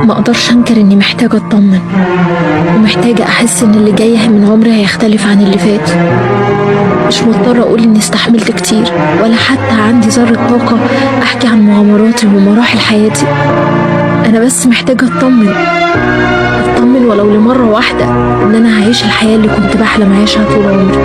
ما اقدرش انكر اني محتاجة اطمن، ومحتاجة احس ان اللي جاي من عمري هيختلف عن اللي فات. مش مضطرة اقول اني استحملت كتير، ولا حتى عندي ذرة طاقة احكي عن مغامراتي ومراحل حياتي. انا بس محتاجة اطمن ولو لمرة واحدة ان انا هعيش الحياة اللي كنت بحلم اعيشها طول عمري.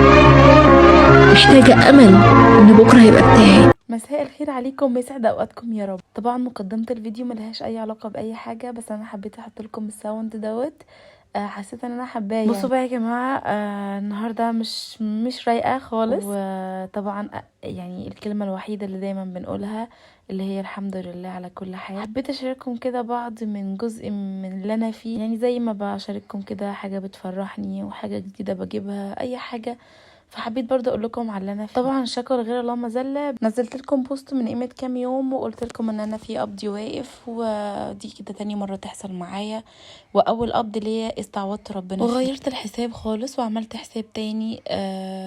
محتاجة امل ان بكرة هيبقى بتاعي. مساء الخير عليكم، يسعد اوقاتكم يا رب. طبعا مقدمه الفيديو ملهاش اي علاقه باي حاجه، بس انا حبيت احط لكم الساوند دوت. حسيت ان انا حباه يعني. بصوا بقى يا جماعه، النهارده مش رايقه خالص. وطبعا يعني الكلمه الوحيده اللي دايما بنقولها اللي هي الحمد لله على كل حال. حبيت اشارككم كده بعض من جزء من اللي انا فيه، يعني زي ما بشارككم كده حاجه بتفرحني وحاجه جديده بجيبها اي حاجه. فحبيت برضه اقول لكم على اللي انا فيه. طبعا شكوى لغير الله مذله. نزلت لكم بوست من قيمه كام يوم وقلت لكم ان انا في قبضي واقف، ودي كده تاني مره تحصل معايا، واول قبض ليا استعوضت ربنا فيه. وغيرت الحساب خالص وعملت حساب تاني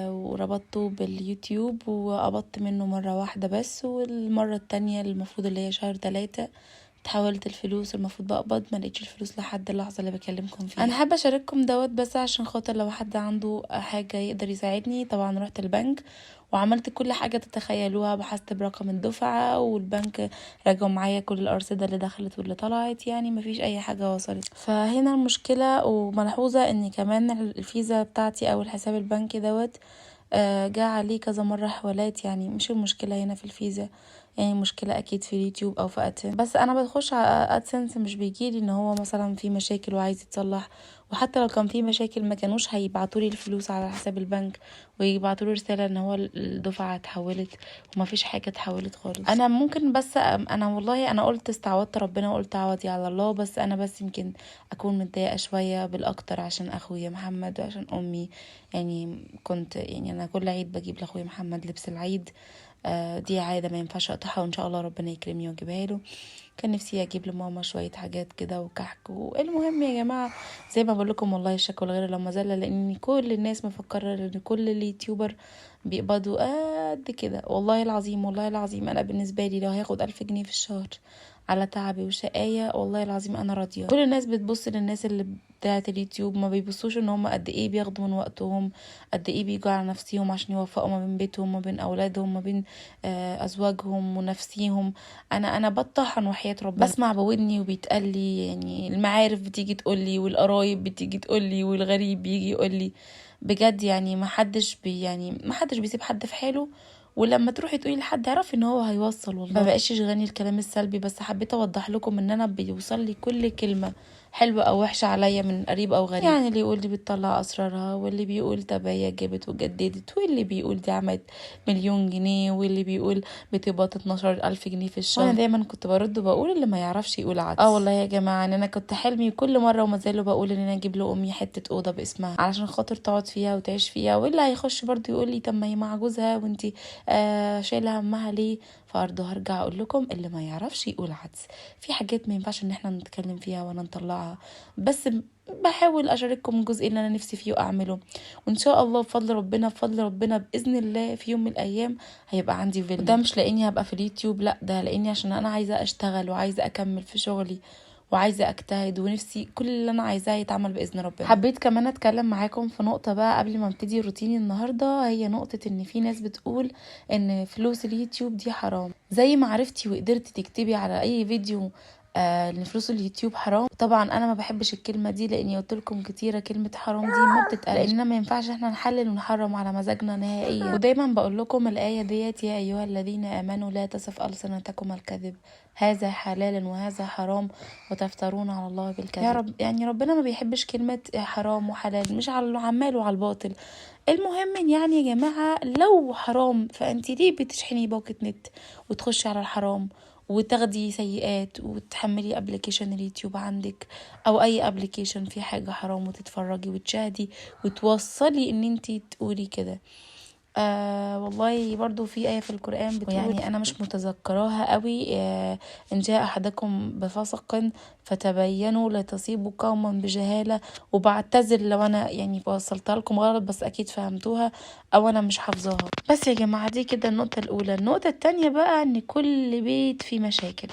وربطته باليوتيوب وقبضت منه مره واحده بس، والمره التانية المفروض اللي هي شهر 3 تحولت الفلوس. المفروض بقبض، ما لقيتش الفلوس لحد اللحظه اللي بكلمكم فيها. انا حابه اشارككم دوت بس عشان خاطر لو حد عنده حاجه يقدر يساعدني. طبعا رحت البنك وعملت كل حاجه تتخيلوها، بحثت برقم الدفعه والبنك راجعوا معايا كل الارصده اللي دخلت واللي طلعت، يعني مفيش اي حاجه وصلت. فهنا المشكله وملحوظه ان كمان الفيزا بتاعتي او الحساب البنكي دوت جاء عليه كذا مرة حوالات. يعني مش المشكلة هنا في الفيزا، يعني المشكلة اكيد في اليوتيوب او في ادسنس. بس انا بخش على ادسنس مش بيجيلي ان هو مثلا في مشاكل وعايز يتصلح، وحتى لو كان في مشاكل ما كانوش هيبعتولي الفلوس على حساب البنك ويبعتولي رسالة ان هو الدفعة اتحولت، وما فيش حاجة اتحولت خالص. انا ممكن بس انا والله انا قلت استعوضت ربنا وقلت عوضي على الله، بس انا بس يمكن اكون متضايقة شوية بالاكتر عشان اخويا محمد وعشان امي. يعني كنت يعني انا كل عيد بجيب لاخويا محمد لبس العيد، دي عادة ما ينفعش اقطعها، وان شاء الله ربنا يكرمني واجيبها له. كان نفسي اجيب لماما شويه حاجات كده وكحك. والمهم يا جماعه زي ما بقول لكم، والله الشكوى لغير لما زله، لان كل الناس مفكره ان كل اليوتيوبر بيقبضوا قد كده. والله العظيم والله العظيم انا بالنسبه لي لو هاخد 1000 جنيه في الشهر على تعبي وشقاية والله العظيم انا راضيه. كل الناس بتبص للناس اللي بتاعه اليوتيوب، ما بيبصوش ان هم قد ايه بياخدوا من وقتهم، قد ايه بيجوا على نفسيهم عشان يوفقوا ما بين بيتهم ما بين اولادهم ما بين ازواجهم ونفسيهم. انا بطحن وحياة ربنا، بسمع بودني وبيتقال لي، يعني المعارف بتيجي تقول لي والقرايب بتيجي تقول لي والغريب بيجي يقول لي. بجد يعني ما حدش بيسيب حد في حاله. ولما تروحي تقولي لحد اعرفي ان هو هيوصل. والله ما بقاش يشغلني الكلام السلبي، بس حبيت اوضح لكم ان انا بيوصل لي كل كلمه حلوه او وحشه عليا من قريب او غريب. يعني اللي يقول دي بتطلع اسرارها، واللي بيقول تبايا جابت وجددت، واللي بيقول دي عملت 1,000,000 جنيه، واللي بيقول بتقبض 12,000 جنيه في الشهر. وانا دايما كنت برد وبقول اللي ما يعرفش يقول عدس. والله يا جماعه ان انا كنت حلمي كل مره وما زالوا بقول ان انا اجيب لامي حته اوضه باسمها علشان خاطر تقعد فيها وتعيش فيها. واللي هيخش برضو يقول لي طب ما هي مع جوزها وانتي شايله همها ليه؟ فارضه هرجع اقول لكم اللي ما يعرفش يقول عدس. في حاجات ما ينفعش ان احنا نتكلم فيها ولا نطلعها، بس بحاول اشارككم الجزء اللي انا نفسي فيه واعمله. وان شاء الله بفضل ربنا باذن الله في يوم من الايام هيبقى عندي فيلا. ده مش لاني هبقى في اليوتيوب، لا ده لاني عشان انا عايزه اشتغل وعايزه اكمل في شغلي وعايزه اجتهد، ونفسي كل اللي انا عايزاه يتعمل باذن ربنا. حبيت كمان اتكلم معاكم في نقطه بقى قبل ما ابتدي روتيني النهارده، هي نقطه ان في ناس بتقول ان فلوس اليوتيوب دي حرام. زي ما عرفتي وقدرتي تكتبي على اي فيديو ان فلوس اليوتيوب حرام، طبعا انا ما بحبش الكلمه دي، لاني قلت لكم كتيره كلمه حرام دي ما بتتقالش، لاننا ما ينفعش احنا نحلل ونحرم على مزاجنا نهائيا. ودايما بقول لكم الايه ديت يا ايها الذين امنوا لا تصف السنتكم الكذب، هذا حلال وهذا حرام وتفترون على الله بالكذب. يا رب، يعني ربنا ما بيحبش كلمه حرام وحلال، مش على العمال وعلى الباطل. المهم يعني يا جماعه لو حرام فانت ليه بتشحني باقه نت وتخشي على الحرام وتاخدي سيئات وتحملي ابلكيشن اليوتيوب عندك او اي ابلكيشن فيه حاجه حرام وتتفرجي وتشاهدي وتوصلي ان انتي تقولي كده؟ والله برضو في آية في القرآن بتقول، يعني أنا مش متذكراها قوي، إن جاء أحدكم بفسق فتبينوا لا تصيبوا قوما بجهالة. وبعتذر لو أنا يعني وصلتها لكم غلط، بس أكيد فهمتوها أو أنا مش حافظاها. بس يا جماعة دي كده النقطة الأولى. النقطة التانية بقى إن كل بيت فيه مشاكل،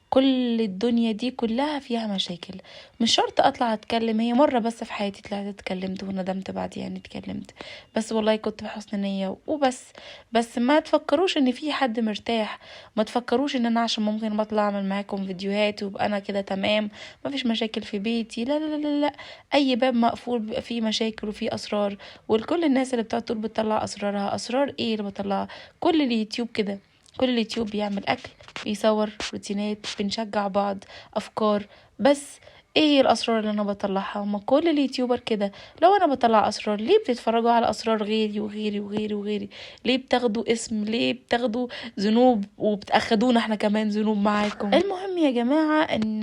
كل الدنيا دي كلها فيها مشاكل، مش شرط اطلع اتكلم. هي مرة بس في حياتي طلعت اتكلمت وندمت بعد، يعني اتكلمت بس والله كنت بحسن نية وبس. بس ما تفكروش ان في حد مرتاح، ما تفكروش ان انا عشان ممكن بطلع اعمل معاكم فيديوهات وابقى انا كده تمام ما فيش مشاكل في بيتي. لا لا لا لا لا. اي باب مقفول بيبقى فيه مشاكل وفيه اسرار. ولكل الناس اللي بتقعد تقول بتطلع اسرارها، اسرار ايه اللي بطلعها؟ كل اليوتيوب كده، كل اليوتيوب بيعمل اكل، بيصور روتينات، بنشجع بعض، افكار. بس ايه هي الاسرار اللي انا بطلعها؟ هما كل اليوتيوبر كده. لو انا بطلع اسرار، ليه بتتفرجوا على اسرار غيري وغيري وغيري وغيري؟ ليه بتاخدوا اسم؟ ليه بتاخدوا ذنوب وبتاخدونا احنا كمان ذنوب معاكم؟ المهم يا جماعة ان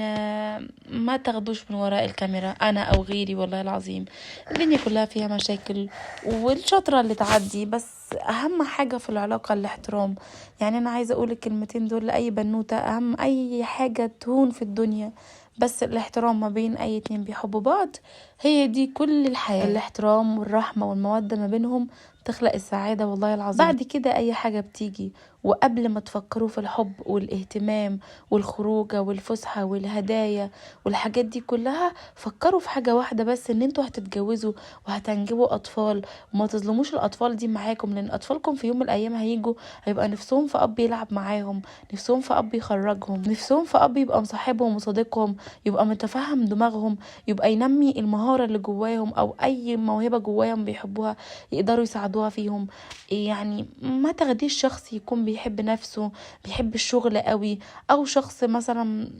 ما تاخدوش من وراء الكاميرا انا او غيري. والله العظيم الدنيا كلها فيها مشاكل، والشطرة اللي تعدي. بس اهم حاجة في العلاقة الاحترام. يعني انا عايزة اقول الكلمتين دول لاي بنوتة، اهم اي حاجة تهون في الدنيا بس الاحترام ما بين اي اتنين بيحبوا بعض. هي دي كل الحياة. الاحترام والرحمة والمودة ما بينهم تخلق السعادة والله العظيم. بعد كده اي حاجة بتيجي. وقبل ما تفكروا في الحب والاهتمام والخروجة والفسحة والهدايا والحاجات دي كلها، فكروا في حاجة واحدة بس، ان انتوا هتتجوزوا وهتنجبوا اطفال. وما تظلموش الاطفال دي معاكم، لان اطفالكم في يوم من الايام هيجوا هيبقى نفسهم في اب يلعب معاهم، نفسهم في اب يخرجهم، نفسهم في اب يبقى مصاحبهم وصديقهم، يبقى متفهم دماغهم، يبقى ينمي المهارة اللي جواهم او اي موهبة جواهم بيحبوها يقدروا يساعدوها فيهم. يعني ما تاخديش شخص يكون بيحب نفسه، بيحب الشغل قوي، او شخص مثلا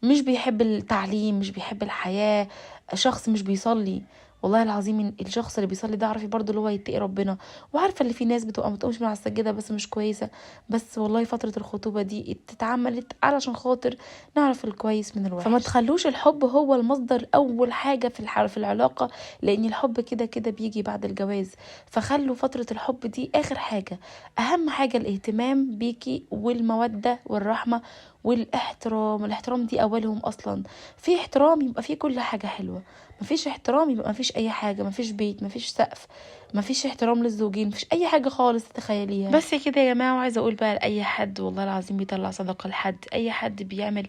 مش بيحب التعليم، مش بيحب الحياة، شخص مش بيصلي. والله العظيم الشخص اللي بيصلي ده عارفه برضو اللي هو يتقي ربنا. وعارفه اللي في ناس بتبقى متقومش من على السجاده بس مش كويسه. بس والله فتره الخطوبه دي اتعملت علشان خاطر نعرف الكويس من الوحش. فما تخلوش الحب هو المصدر اول حاجه في العلاقه، لان الحب كده كده بيجي بعد الجواز. فخلوا فتره الحب دي اخر حاجه. اهم حاجه الاهتمام بيكي والموده والرحمه والاحترام. الاحترام دي اولهم اصلا. في احترام يبقى في كل حاجه حلوه، مفيش احترام يبقى مفيش اي حاجه، مفيش بيت، مفيش سقف، مفيش احترام للزوجين، مفيش اي حاجه خالص تتخيليها. بس كده يا جماعه. وعايزه اقول بقى لاي حد والله العظيم بيطلع صدقه لحد، اي حد بيعمل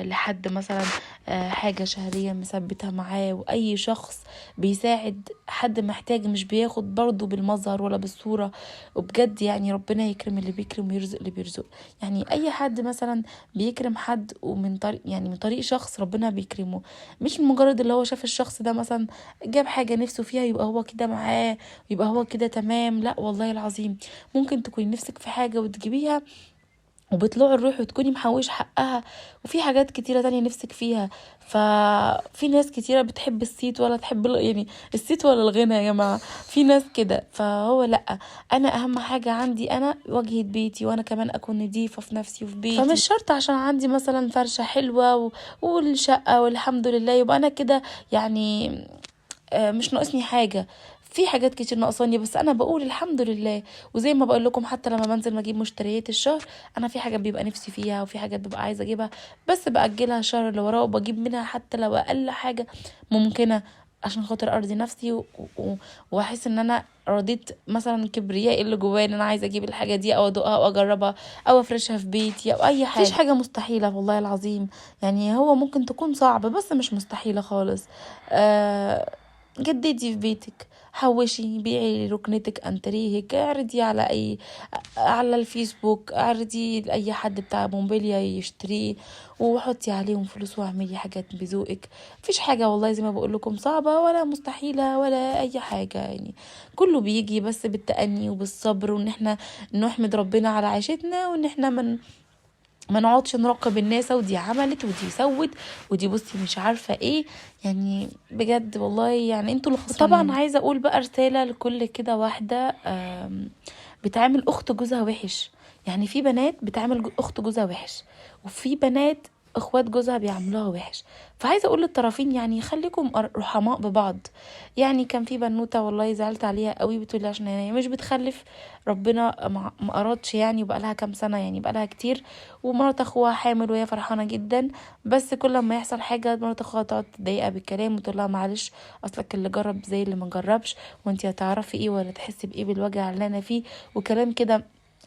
لحد مثلا حاجه شهريه مثبتها معاه، واي شخص بيساعد حد محتاج مش بياخد برضه بالمظهر ولا بالصوره. وبجد يعني ربنا يكرم اللي بيكرم ويرزق اللي بيرزق. يعني اي حد مثلا بيكرم حد ومن طريق، يعني من طريق شخص ربنا بيكرمه، مش مجرد اللي هو شاف الشخص ده مثلا جاب حاجة نفسه فيها يبقى هو كده معاه، يبقى هو كده تمام. لا والله العظيم ممكن تكوني نفسك في حاجة وتجيبيها وبطلوع الروح وتكوني محوش حقها، وفي حاجات كتيرة تانية نفسك فيها. ففي ناس كتيرة بتحب الصيت ولا تحب يعني الصيت ولا الغنى يا جماعة. في ناس كده. فهو لأ، أنا أهم حاجة عندي أنا واجهة بيتي، وأنا كمان أكون نضيفة في نفسي وفي بيتي. فمش شرط عشان عندي مثلا فرشة حلوة والشقة والحمد لله يبقى أنا كده يعني مش ناقصني حاجة. في حاجات كتير ناقصاني، بس انا بقول الحمد لله. وزي ما بقول لكم حتى لما بنزل ما اجيب مشتريات الشهر، انا في حاجات بيبقى نفسي فيها وفي حاجات ببقى عايزه اجيبها، بس باجلها الشهر اللي وراه وبجيب منها حتى لو اقل حاجه ممكنه، عشان خاطر ارضي نفسي واحس ان انا رضيت مثلا كبرياء اللي جوايا ان انا عايزه اجيب الحاجه دي او ادوقها او اجربها او افرشها في بيتي او اي حاجه. مفيش حاجه مستحيله والله العظيم. يعني هو ممكن تكون صعبه بس مش مستحيله خالص. جددي في بيتك، حوشي، بيعي ركنتك انتريهك، اعرضي على الفيسبوك، اعرضي لاي حد بتاع موبيليا يشتريه وحطي عليهم فلوس واعملي حاجات بذوقك. مفيش حاجه والله زي ما بقول لكم صعبه ولا مستحيله ولا اي حاجه. يعني كله بيجي بس بالتأني وبالصبر، وان احنا نحمد ربنا على عيشتنا، وان احنا ما نقعدش نراقب الناس ودي عملت ودي سوت ودي بصي مش عارفه ايه. يعني بجد والله يعني انتوا اللي خسرانين. طبعا عايزه اقول بقى رساله لكل كده واحده بتعامل اخت جوزها وحش. يعني في بنات بتعامل اخت جوزها وحش، وفي بنات اخوات جوزها بيعملوها وحش. فعايزه اقول للطرفين يعني خليكم رحماء ببعض. يعني كان في بنوته والله زعلت عليها قوي، بتقولي عشان هي مش بتخلف، ربنا ما ارادش يعني، وبقى لها كام سنه، يعني بقى لها كتير، ومرات اخوها حامل وهي فرحانه جدا. بس كل ما يحصل حاجه مرات اخوها تقعد تضايقها بالكلام وتقول لها معلش اصلك اللي جرب زي اللي ما جربش، وانتي هتعرفي ايه ولا تحسي بايه بالوجع اللي انا فيه، وكلام كده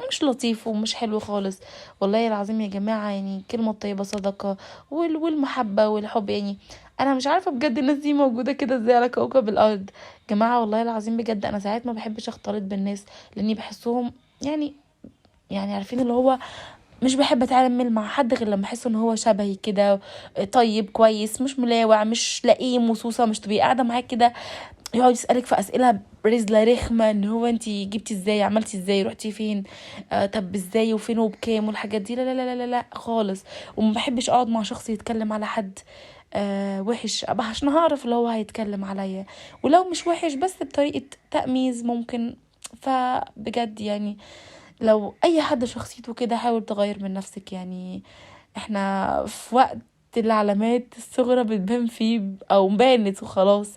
مش لطيف ومش حلو خالص. والله العظيم يا جماعة يعني كلمة طيبة صدقة، والمحبة والحب يعني. انا مش عارفة بجد الناس دي موجودة كده ازاي على كوكب الارض. جماعة والله العظيم بجد انا ساعات ما بحبش اختلط بالناس، لاني بحسهم يعني عارفين اللي هو مش بحب اتعامل مع حد غير لما احس ان هو شبهي كده، طيب كويس، مش ملاوع، مش لئيم وسوسه، مش تبقي قاعده معاك كده يقعد يسالك في اسئله رزله رخمه، ان هو انتي جبتي ازاي، عملتي ازاي، رحتي فين، طب ازاي وفين وبكام والحاجات دي. لا لا لا لا لا خالص. وما بحبش اقعد مع شخص يتكلم على حد وحش، ابقى عشان هعرف اللي هو هيتكلم عليا، ولو مش وحش بس بطريقه تأميز ممكن. فبجد يعني لو اي حد شخصيته كده حاول تغير من نفسك. يعني احنا في وقت العلامات الصغرى بتبان فيه او بانت وخلاص.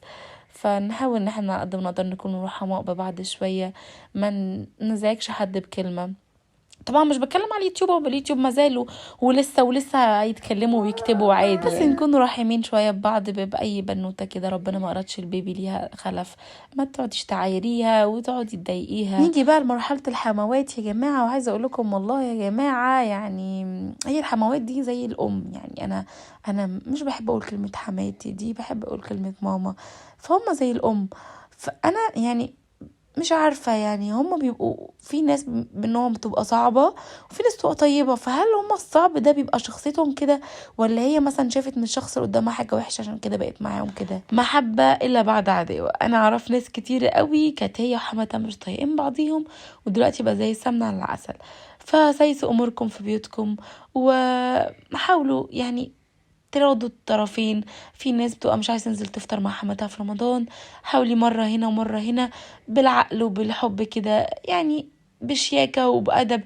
فنحاول ان احنا قد ما نقدر نكون رحماء ببعض شوية، ما نزعجش حد بكلمة. طبعا مش بتكلم على اليوتيوب، او باليوتيوب ما زالوا ولسه هيتكلموا ويكتبوا عادي بس يعني. نكون رحمين شويه ببعض باي بنوته كده ربنا ما قرضش البيبي ليها خلف، ما تقعديش تعايريها وتقعدي تضايقيها. نيجي بقى لمرحله الحموات يا جماعه، وعايزه اقول لكم والله يا جماعه يعني هي الحموات دي زي الام. يعني انا مش بحب اقول كلمه حماتي دي، بحب اقول كلمه ماما. فهم زي الام. فانا يعني مش عارفة، يعني هما بيبقوا في ناس منهم بتبقى صعبة وفي ناس بتبقى طيبة. فهل هما الصعب ده بيبقى شخصيتهم كده، ولا هي مثلا شافت من الشخص اللي قدامها حاجة وحشة عشان كده بقت معاهم كده؟ محبة إلا بعد عداوة. أنا أعرف ناس كتير قوي كانت هي وحماتها مش طايقين بعضيهم، ودلوقتي بقى زي السمنة على العسل. فسيسوا أموركم في بيوتكم، وحاولوا يعني تراضوا الطرفين. في ناس بتبقى مش عايزه تنزل تفطر مع حماتها في رمضان، حاولي مره هنا ومره هنا، بالعقل وبالحب كده يعني، بشياكه وبأدب.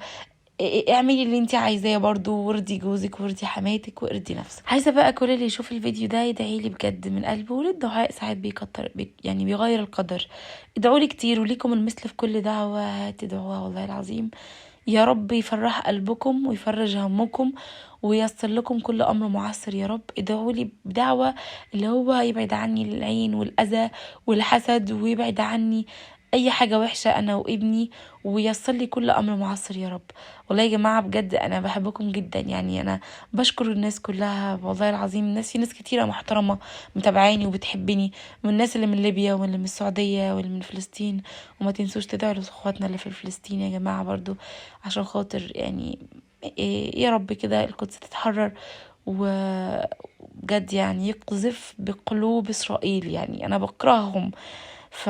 اعملي اللي انت عايزاه برضو، وارضي جوزك وارضي حماتك وارضي نفسك. عايزه بقى كل اللي يشوف الفيديو ده يدعي لي بجد من قلبه، والدعاء ساعات يعني بيغير القدر. ادعوا لي كتير، وليكم المثل في كل دعوه تدعوها والله العظيم. يا رب يفرح قلبكم ويفرج همكم وييسر لكم كل امر معسر. يا رب ادعوا لي بدعوه اللي هو يبعد عني العين والاذى والحسد، ويبعد عني اي حاجه وحشه انا وابني، وييسر لي كل امر معسر يا رب. والله يا جماعه بجد انا بحبكم جدا. يعني انا بشكر الناس كلها والله العظيم. في ناس كتيره محترمه متابعاني وبتحبني، من الناس اللي من ليبيا واللي من السعوديه واللي من فلسطين. وما تنسوش تدعوا لاخواتنا اللي في فلسطين يا جماعه برضو، عشان خاطر يعني يا رب كده القدس تتحرر، وبجد يعني يقذف بقلوب إسرائيل. يعني أنا بكرههم. ف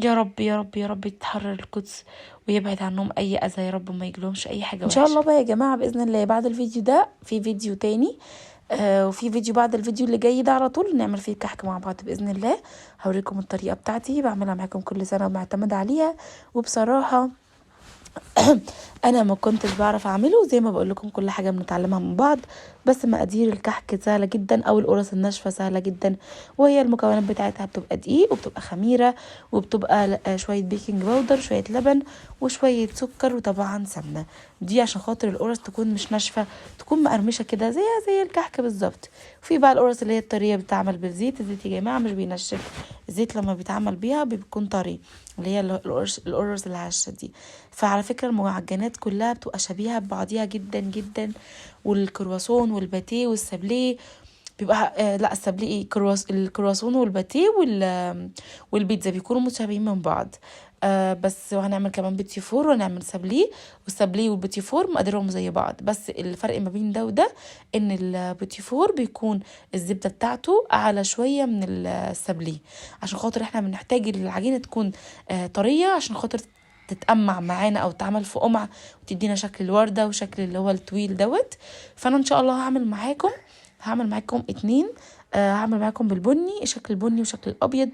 يا رب يا رب يا رب تتحرر القدس ويبعد عنهم اي اذى يا رب، ما يجيلهمش اي حاجه وحشه ان شاء الله. بقى يا جماعه باذن الله بعد الفيديو ده في فيديو تاني، وفي فيديو بعد الفيديو اللي جاي ده على طول نعمل فيه كحك مع بعض باذن الله. هوريكم الطريقه بتاعتي بعملها معاكم كل سنه ومعتمده عليها. وبصراحه انا ما كنتش بعرف اعمله، زي ما بقول لكم كل حاجه بنتعلمها من بعض. بس مقادير الكحك سهله جدا، او القرص الناشفه سهله جدا. وهي المكونات بتاعتها بتبقى دقيق، وبتبقى خميره، وبتبقى شويه بيكنج باودر، شويه لبن، وشويه سكر، وطبعا سمنه. دي عشان خاطر القرص تكون مش ناشفه، تكون مقرمشه كده زيها زي الكحك بالظبط. وفي بقى القرص اللي هي الطريه بتتعمل بالزيت. الزيت يا جماعه مش بينشف، الزيت لما بيتعمل بيها بيكون طري، اللي هي القرص الهشه دي. فعلى فكره المعجنات كلها بتبقى شبيهه ببعضيها جدا جدا. والكرواسون والباتيه والسابليه بيبقى لا السابليه ايه، الكرواسون والباتيه والبيتزا بيكونوا متشابهين من بعض. بس وهنعمل كمان بيتي فور وهنعمل سابليه، والسابليه والبيتي فور مقاديرهم زي بعض. بس الفرق ما بين ده وده ان البيتي فور بيكون الزبده بتاعته اعلى شويه من السابليه، عشان خاطر احنا بنحتاج العجينه تكون طريه، عشان خاطر تتقمع معانا او تعمل في قمع وتدينا شكل الوردة وشكل اللي هو الطويل دوت. فانا ان شاء الله هعمل معاكم اتنين. هعمل معاكم بالبني، شكل البني وشكل الابيض،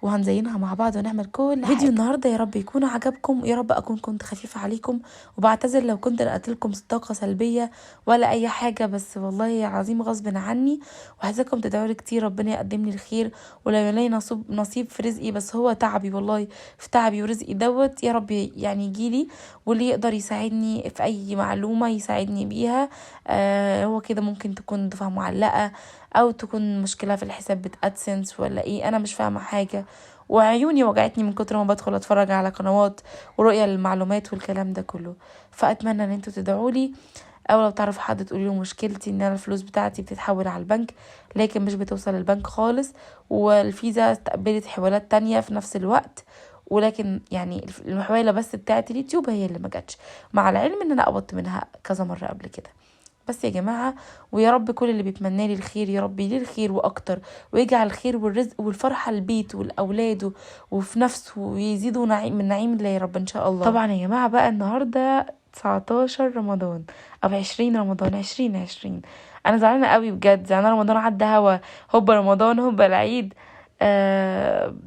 وهنزينها مع بعض ونعمل كل حاجة. فيديو النهارده يا رب يكون عجبكم، يا رب اكون كنت خفيفه عليكم، وبعتذر لو كنت نقلت لكم طاقه سلبيه ولا اي حاجه، بس والله عظيم غصب عني. وعايزاكم تدعوا لي كتير ربنا يقدم لي الخير، ولو يلاقي نصيب في رزقي، بس هو تعبي والله، في تعبي ورزقي دوت يا رب يعني يجيلي. واللي يقدر يساعدني في اي معلومه يساعدني بيها. هو كده ممكن تكون دفعه معلقه، او تكون مشكله في الحساب بتاع ادسنس ولا ايه، انا مش فاهمه حاجه. وعيوني وجعتني من كتر ما بدخل اتفرج على قنوات ورؤية للمعلومات والكلام ده كله. فاتمنى ان انتوا تدعوا لي، او لو تعرفوا حد تقولي له مشكلتي ان انا الفلوس بتاعتي بتتحول على البنك لكن مش بتوصل البنك خالص، والفيزا استقبلت حوالات تانية في نفس الوقت، ولكن يعني الحوالة بس بتاعت اليوتيوب هي اللي ما جاتش، مع العلم ان انا قبضت منها كذا مرة قبل كده. بس يا جماعة، ويا رب كل اللي بيتمنى لي الخير يا رب يليه الخير واكتر، ويجعل الخير والرزق والفرحة لبيته ولاولاده وفي نفسه، ويزيدوا نعيم من نعيم الله يا رب ان شاء الله. طبعا يا جماعة بقى النهاردة 19 رمضان او 20 رمضان 2020. انا زعلانة قوي بجد، زعلانة رمضان عدى هوا، هوبا رمضان هوبا العيد.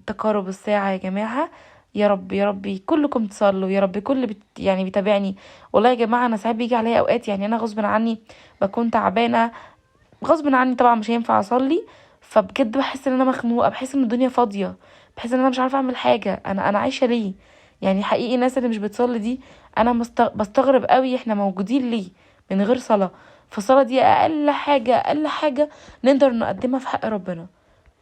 تقارب الساعة يا جماعة. يا رب يا ربي كلكم تصلوا، يا رب كل يعني بيتابعني. والله يا جماعة انا ساعات بيجي عليا اوقات يعني انا غصب عني بكون تعبانة، غصب عني طبعا مش هينفع اصلي، فبجد بحس ان انا مخنوقة، بحس ان الدنيا فاضية، بحس ان انا مش عارفة اعمل حاجة. انا عايشة ليه؟ يعني حقيقي الناس اللي مش بتصلي دي انا بستغرب قوي احنا موجودين ليه من غير صلاة. فالصلاة دي اقل حاجة اقل حاجة نقدر نقدمها في حق ربنا.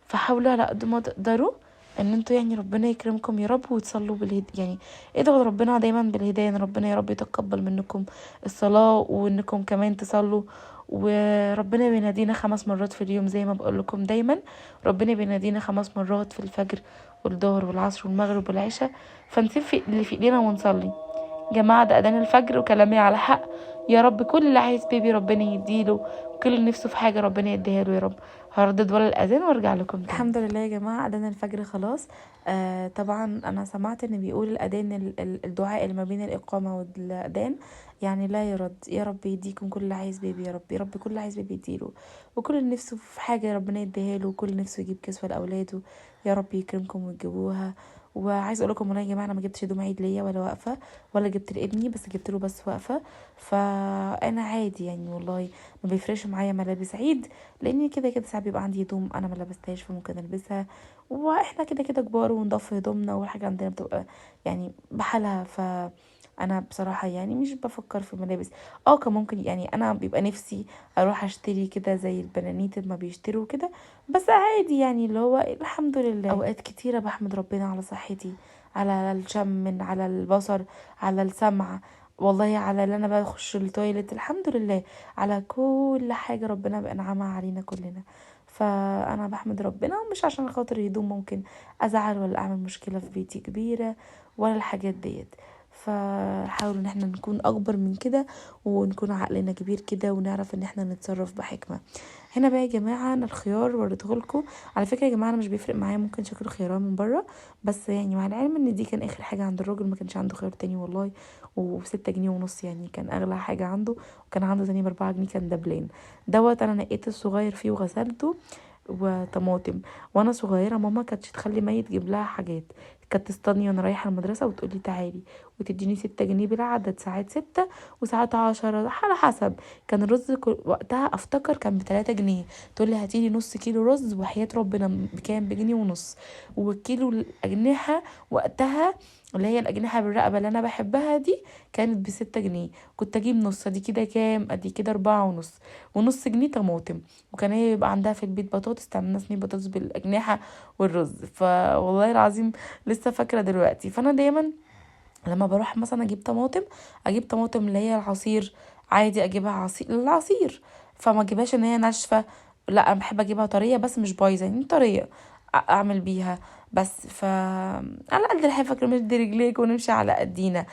فحاولوا على قد ما تقدروا ان انتوا يعني ربنا يكرمكم يا رب، وتصلوا يعني ادعوا ربنا دايما بالهدايه، ان ربنا يا رب يتقبل منكم الصلاه، وانكم كمان تصلوا. وربنا بينادينا 5 مرات في اليوم زي ما بقول لكم دايما، ربنا بينادينا 5 مرات في الفجر والظهر والعصر والمغرب والعشاء، فنسيب اللي في ايدينا ونصلي. جماعة ده أذان الفجر وكلامي على حق. يا رب كل اللي عايز بيبي ربنا يديله، وكل اللي نفسه في حاجة ربنا يديها له يا رب. هردد ولا الأذان وارجع لكم تاني. الحمد لله يا جماعة أذان الفجر خلاص. طبعا أنا سمعت إن بيقول الأذان الدعاء اللي ما بين الإقامة والأذان يعني لا يرد. يا رب يديكم كل اللي عايز بيبي يا رب، يا رب كل اللي عايز بيبي يديله، وكل اللي نفسه في حاجة ربنا يديها له، وكل نفسه يجيب كسوة لأولاده يا رب يكرمكم وتجيبوها. وعايز اقول لكم والله يا جماعه انا ما جبتش هدوم عيد ليا ولا واقفه، ولا جبت لابني، بس جبت له بس واقفه. فانا عادي يعني والله ما بيفرقش معايا ملابس عيد، لاني كده كده ساعات بيبقى عندي هدوم انا ما لبستهاش فممكن البسها، واحنا كده كده كبار ونضف هدومنا والحاجه عندنا بتبقى يعني بحالها. انا بصراحه يعني مش بفكر في ملابس. كان ممكن يعني انا بيبقى نفسي اروح اشتري كده زي البنانيت ما بيشتروا كده، بس عادي يعني اللي هو الحمد لله. اوقات كتيره بحمد ربنا على صحتي، على الشم، على البصر، على السمع، والله على اللي انا بخش التويلت، الحمد لله على كل حاجه ربنا بانعمها علينا كلنا. فانا بحمد ربنا، ومش عشان خاطر هدوم ممكن ازعل ولا اعمل مشكله في بيتي كبيره ولا الحاجات ديت. فحاولوا ان احنا نكون اكبر من كده، ونكون عقلنا كبير كده، ونعرف ان احنا نتصرف بحكمه. هنا بقى يا جماعه انا الخيار وريتهولكم. على فكره يا جماعه انا مش بيفرق معايا ممكن شكل خيارات من بره، بس يعني مع العلم ان دي كان اخر حاجه عند الراجل، ما كانش عنده خيار تاني والله، و6 جنيه ونص يعني كان اغلى حاجه عنده، وكان عنده تاني ب4 جنيه كان دبلين دوت. انا نقيت الصغير فيه وغسلته وطماطم. وانا صغيره ماما كانتش تخلي مي تجيب لها حاجات، كانت تستني وانا رايحه المدرسه وتقولي تعالي وتديني 6 جنيه بالعدد، ساعات 6 وساعات 10 على حسب. كان الرز وقتها افتكر كان ب3 جنيه، تقولي هاتيلي نص كيلو رز، وحياة ربنا بكام؟ بجنيه ونص. والكيلو الأجنحة وقتها اللي هي الأجنحة بالرقبة اللي أنا بحبها دي كانت ب6 جنيه، كنت أجيب نص، ادي كده كام؟ ادي كده 4.5، ونص جنيه طماطم. وكان هي يبقى عندها في البيت بطاطس، تعملنا صينية بطاطس بالأجنحة والرز. فوالله العظيم لسه فاكرة دلوقتي. فأنا دايما لما بروح مثلا اجيب طماطم اللي هي العصير عادي، اجيبها العصير، فما اجيبهاش ان هي ناشفه، لا انا بحب اجيبها طريه بس مش بايظه يعني طريه اعمل بيها. بس على قد الحفا نمد رجليك ونمشي على قدينا.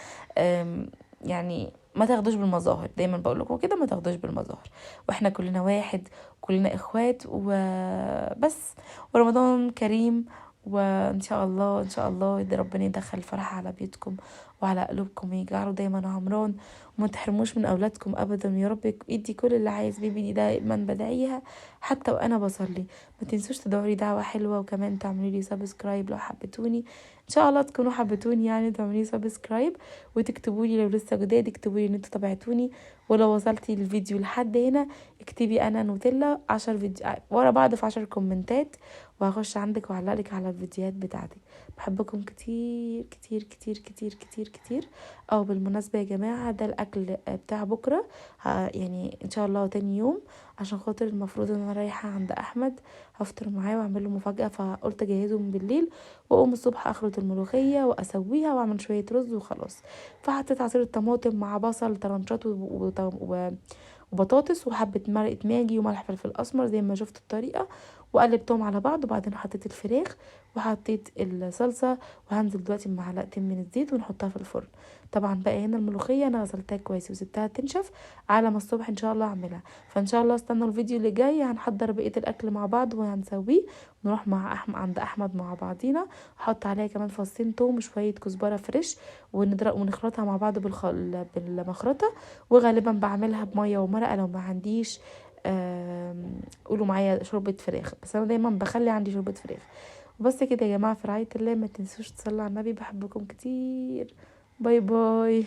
يعني ما تاخدوش بالمظاهر، دايما بقول لكم كده ما تاخدوش بالمظاهر، واحنا كلنا واحد، كلنا اخوات وبس. ورمضان كريم، وان شاء الله ان شاء الله ربنا يدخل الفرح على بيتكم وعلى قلوبكم، ويجعلوا دايما عمران، وما تحرموش من اولادكم ابدا. يا رب يدي كل اللي عايز بيبي دي دايما بدعيها حتى وانا بصلي. ما تنسوش تدعوا لي دعوه حلوه، وكمان تعملوا لي سبسكرايب لو حبيتوني، ان شاء الله تكونوا حبيتوني يعني تعملوا لي سبسكرايب، وتكتبوا لي لو لسه جداد اكتبوا لي ان انتوا تابعتوني. ولو وصلتي الفيديو لحد هنا اكتبي انا نوتيلا 10 فيديو ورا بعض في 10 كومنتات، وهخش عندك وهعلقلك على الفيديوهات بتاعتك. بحبكم كتير كتير كتير كتير كتير كتير. او بالمناسبه يا جماعه ده الاكل بتاع بكره، يعني ان شاء الله تاني يوم، عشان خاطر المفروض ان انا رايحه عند احمد هفطر معاه واعمل له مفاجاه، فقلت اجهزه من بالليل واقوم الصبح اخلط الملوخيه واسويها واعمل شويه رز وخلاص. فحطيت عصير الطماطم مع بصل طرنشات وبطاطس وحبه مرقه ماجي وملح فلفل اسمر زي ما شفت الطريقه، وقلبتهم على بعض. وبعدين حطيت الفراخ وحطيت الصلصه، وهنزل دلوقتي بمعلقتين من الزيت ونحطها في الفرن. طبعا بقى هنا الملوخيه انا غسلتها كويس وسبتها تنشف على ما الصبح ان شاء الله اعملها. فان شاء الله استنوا الفيديو اللي جاي، هنحضر بقيه الاكل مع بعض وهنسويه ونروح مع عند احمد مع بعضينا. احط عليها كمان فصين توم وشويه كزبره فريش ونخلطها مع بعض بالمخرطه. وغالبا بعملها بميه ومرقه لو ما عنديش قولوا معايا شوربه فراخ، بس انا دايما بخلي عندي شوربه فراخ. وبس كده يا جماعه، في رعايه الله، ما تنسوش تصلوا على النبي، بحبكم كتير. باي باي.